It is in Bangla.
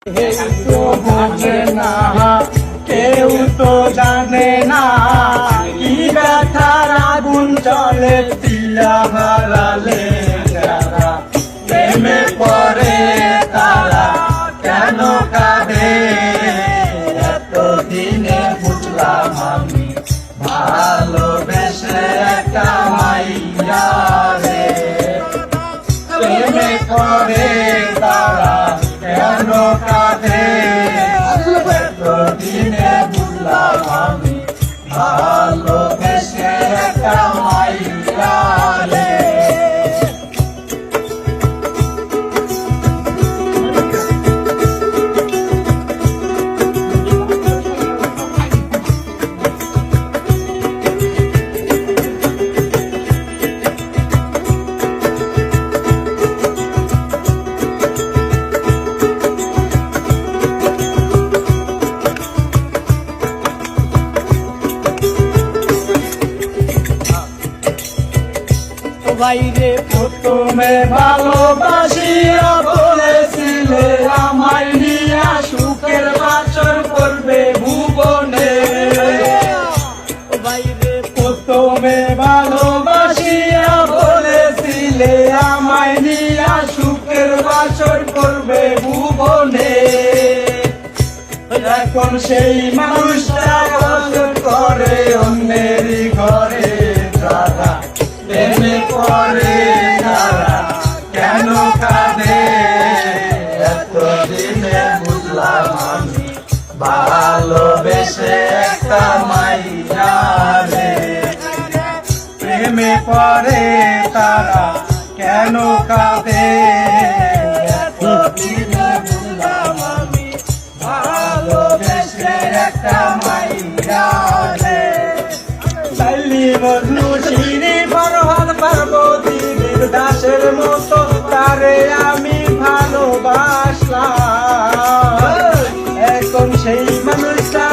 তো বোঝে না, কেউ তো জানে না কি ব্যথার আগুন চলে পিয়া হারালে যারা প্রেমে পড়ে তারা কেন কাঁদে। এতদিনে বুঝলাম আমি ভালোবেসে একটা মাইয়া রে, প্রেমে পড়ে তারা কেন কাঁদে। এতদিনে বুঝলাম আমি ভালোবেসে একটা মাইয়া রে। বাইরে প্রথমে ভালোবাসিয়া বলেছিলে আমায় নিয়া সুখের বাসর করবে ভুবনে। বাইরে প্রথমে ভালোবাসিয়া বলেছিলে আমায় নিয়া সুখের বাসর করবে ভুবনে। এখন সেই মানুষটা বসত করে অন্যেরই ঘরে, তারা প্রেমে পড়ে তারা কেন কাঁদে। এতদিনে বুঝলাম আমি ভালোবেসে একটা মাইয়া রে, প্রেমে পড়ে তারা কেন কাঁদে। এতদিনে বুঝলাম আমি ভালোবেসে একটা মাইয়া রে। লাইলি মজনু শিরি ফরহাদ পার্বতী বীরদাসের মতো তারে আমি ভালোবাসলাম। এখন সেই মানুষটা